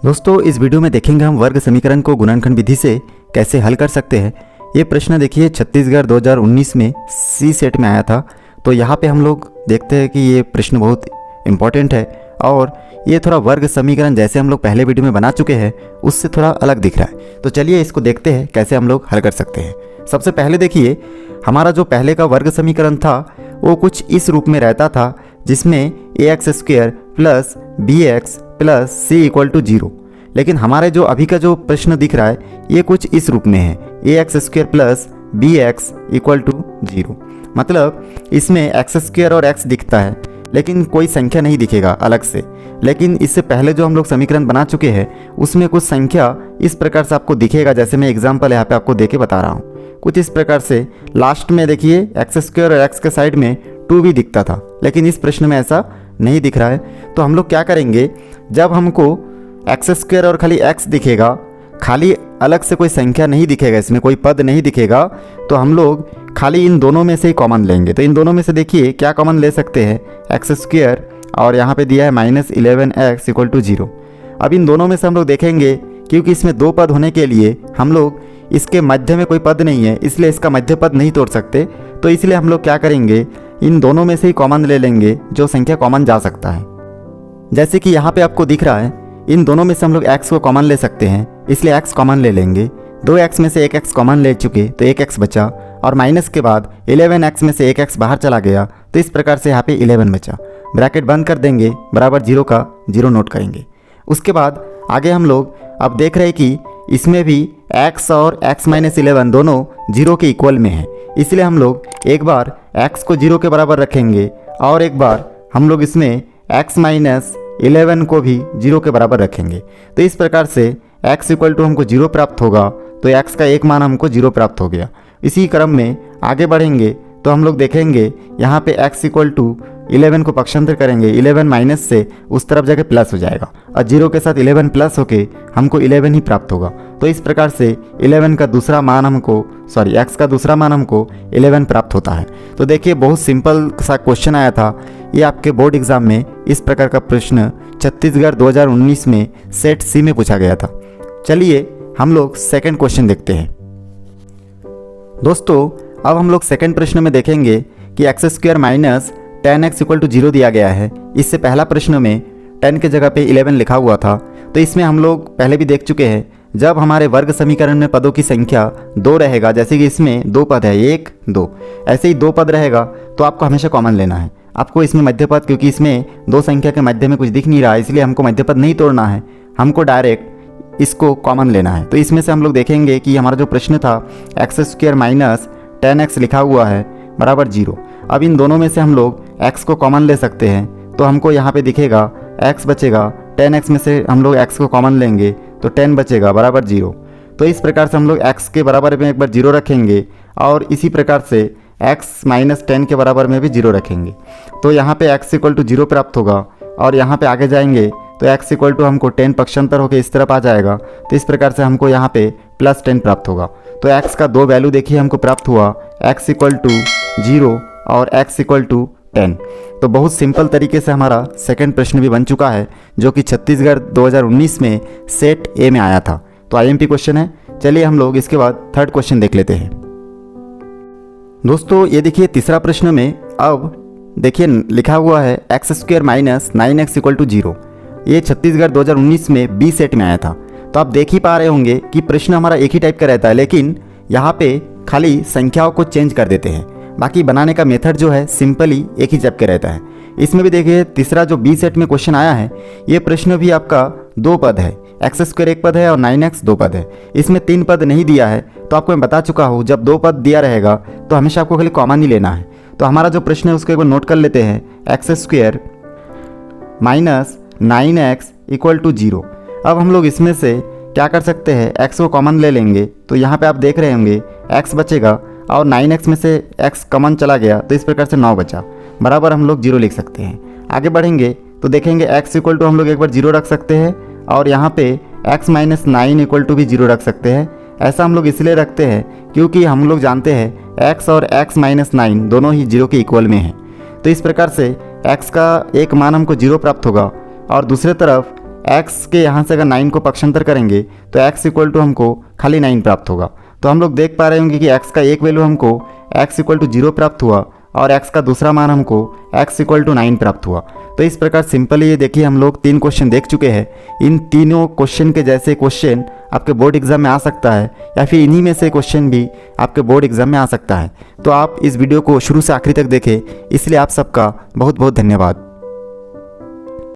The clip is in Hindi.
दोस्तों, इस वीडियो में देखेंगे हम वर्ग समीकरण को गुणनखंड विधि से कैसे हल कर सकते हैं। ये प्रश्न देखिए छत्तीसगढ़ 2019 में सी सेट में आया था। तो यहाँ पे हम लोग देखते हैं कि ये प्रश्न बहुत इम्पॉर्टेंट है और ये थोड़ा वर्ग समीकरण जैसे हम लोग पहले वीडियो में बना चुके हैं उससे थोड़ा अलग दिख रहा है। तो चलिए इसको देखते हैं कैसे हम लोग हल कर सकते हैं। सबसे पहले देखिए, हमारा जो पहले का वर्ग समीकरण था वो कुछ इस रूप में रहता था, जिसमें ax² plus bx plus c equal to 0। लेकिन हमारे जो अभी का जो प्रश्न दिख रहा है ये कुछ इस रूप में है, ax² plus bx equal to 0। मतलब इसमें x² और x दिखता है लेकिन कोई संख्या नहीं दिखेगा अलग से। लेकिन इससे पहले जो हम लोग समीकरण बना चुके हैं उसमें कुछ संख्या इस प्रकार से आपको दिखेगा, जैसे मैं एग्जाम्पल यहाँ पे आपको दे के बता रहा हूँ। कुछ इस प्रकार से लास्ट में देखिए x² और x के साइड में 2 भी दिखता था, लेकिन इस प्रश्न में ऐसा नहीं दिख रहा है। तो हम लोग क्या करेंगे, जब हमको x² और खाली x दिखेगा, खाली अलग से कोई संख्या नहीं दिखेगा, इसमें कोई पद नहीं दिखेगा, तो हम लोग खाली इन दोनों में से ही कॉमन लेंगे। तो इन दोनों में से देखिए क्या कॉमन ले सकते हैं, x² और यहाँ पे दिया है -11x इक्वल टू 0। अब इन दोनों में से हम लोग देखेंगे, क्योंकि इसमें 2 पद होने के लिए हम लोग इसके मध्य में कोई पद नहीं है, इसलिए इसका मध्य पद नहीं तोड़ सकते। तो इसलिए हम लोग क्या करेंगे, इन दोनों में से ही कॉमन ले लेंगे जो संख्या कॉमन जा सकता है। जैसे कि यहाँ पे आपको दिख रहा है, इन दोनों में से हम लोग x को कॉमन ले सकते हैं, इसलिए x कॉमन ले लेंगे। 2x में से 1x कॉमन ले चुके तो 1x बचा, और माइनस के बाद 11x में से 1x बाहर चला गया, तो इस प्रकार से यहाँ पे 11 बचा। ब्रैकेट बंद कर देंगे, बराबर 0 का 0 नोट करेंगे। उसके बाद आगे हम लोग अब देख रहे हैं कि इसमें भी x और x - 11 दोनों 0 के इक्वल में है, इसलिए हम लोग एक बार x को 0 के बराबर रखेंगे और एक बार हम लोग इसमें x - 11 को भी 0 के बराबर रखेंगे। तो इस प्रकार से x इक्वल टू हमको 0 प्राप्त होगा, तो x का एक मान हमको 0 प्राप्त हो गया। इसी क्रम में आगे बढ़ेंगे तो हम लोग देखेंगे यहाँ पे x इक्वल टू 11 को पक्षांतर करेंगे, 11 माइनस से उस तरफ जाके प्लस हो जाएगा और 0 के साथ 11 प्लस होके हमको 11 ही प्राप्त होगा। तो इस प्रकार से 11 का दूसरा मान हमको x का दूसरा मान हमको 11 प्राप्त होता है। तो देखिए बहुत सिंपल सा क्वेश्चन आया था, ये आपके बोर्ड एग्जाम में इस प्रकार का प्रश्न छत्तीसगढ़ 2019 में सेट सी में पूछा गया था। चलिए हम लोग सेकंड क्वेश्चन देखते हैं। दोस्तों, अब हम लोग सेकंड प्रश्न में देखेंगे कि x² minus 10x equal to 0 दिया गया है। इससे पहला प्रश्न में 10 के जगह पे 11 लिखा हुआ था। तो इसमें हम लोग पहले भी देख चुके हैं, जब हमारे वर्ग समीकरण में पदों की संख्या 2 रहेगा, जैसे कि इसमें 2 पद है, 1 2, ऐसे ही 2 पद रहेगा तो आपको हमेशा कॉमन लेना है। आपको इसमें मध्य पद, क्योंकि इसमें 2 संख्या के मध्य में कुछ दिख नहीं रहा है, इसलिए हमको मध्य पद नहीं तोड़ना है, हमको डायरेक्ट इसको कॉमन लेना है। तो इसमें से हम लोग देखेंगे कि हमारा जो प्रश्न था x² माइनस 10x लिखा हुआ है बराबर 0। अब इन दोनों में से हम लोग x को कॉमन ले सकते हैं, तो हमको यहाँ पे दिखेगा x बचेगा, 10x में से हम लोग x को कॉमन लेंगे तो 10 बचेगा बराबर 0। तो इस प्रकार से हम लोग x के बराबर में एक बार 0 रखेंगे और इसी प्रकार से x - 10 के बराबर में भी 0 रखेंगे। तो यहाँ पे x इक्वल टू 0 प्राप्त होगा और यहाँ पे आगे जाएंगे तो x इक्वल टू हमको 10 पक्षांतर होकर इस तरफ आ जाएगा। तो इस प्रकार से हमको यहाँ पे +10 प्राप्त होगा। तो x का 2 वैल्यू देखिए हमको प्राप्त हुआ, x इक्वल टू 0 और x इक्वल टू 10। तो बहुत सिंपल तरीके से हमारा सेकंड प्रश्न भी बन चुका है, जो कि छत्तीसगढ़ 2019 में सेट ए में आया था। तो IMP क्वेश्चन है। चलिए हम लोग इसके बाद थर्ड क्वेश्चन देख लेते हैं। दोस्तों, ये देखिए तीसरा प्रश्न में अब देखिए लिखा हुआ है x² minus 9x equal to 0। ये छत्तीसगढ़ 2019 में बी सेट में आया था। तो आप देख ही पा रहे होंगे कि प्रश्न हमारा एक ही टाइप का रहता है, लेकिन यहाँ पे खाली संख्याओं को चेंज कर देते हैं। बाकी बनाने का मेथड जो है सिंपली एक ही टाइप का रहता है। इसमें भी देखिए तीसरा जो बी सेट में क्वेश्चन आया है, ये प्रश्न भी आपका 2 पद है, x² 1 पद है और 9x 2 पद है। इसमें 3 पद नहीं दिया है। तो आपको मैं बता चुका हूँ, जब 2 पद दिया रहेगा तो हमेशा आपको खाली कॉमन ही लेना है। तो हमारा जो प्रश्न है उसको एक बार नोट कर लेते हैं, x² minus 9x equal to 0। अब हम लोग इसमें से क्या कर सकते हैं, x को कॉमन ले लेंगे। तो यहाँ पे आप देख रहे होंगे x बचेगा और 9x में से x कॉमन चला गया, तो इस प्रकार से 9 बचा, बराबर हम लोग 0 लिख सकते हैं। आगे बढ़ेंगे तो देखेंगे x इक्वल टू हम लोग एक बार 0 रख सकते हैं और यहाँ पे x - 9 इक्वल टू भी 0 रख सकते हैं। ऐसा हम लोग इसलिए रखते हैं क्योंकि हम लोग जानते हैं x और x माइनस 9 दोनों ही 0 के इक्वल में हैं। तो इस प्रकार से x का एक मान हमको 0 प्राप्त होगा और दूसरे तरफ x के यहाँ से अगर 9 को पक्षांतर करेंगे तो x इक्वल टू हमको खाली 9 प्राप्त होगा। तो हम लोग देख पा रहे होंगे कि x का एक वैल्यू हमको x इक्वल टू 0 प्राप्त हुआ और x का दूसरा मान हमको x इक्वल टू 9 प्राप्त हुआ। तो इस प्रकार सिंपली ये देखिए हम लोग 3 क्वेश्चन देख चुके हैं। इन तीनों क्वेश्चन के जैसे क्वेश्चन आपके बोर्ड एग्जाम में आ सकता है या फिर इन्हीं में से क्वेश्चन भी आपके बोर्ड एग्जाम में आ सकता है। तो आप इस वीडियो को शुरू से आखिरी तक देखें, इसलिए आप सबका बहुत बहुत धन्यवाद।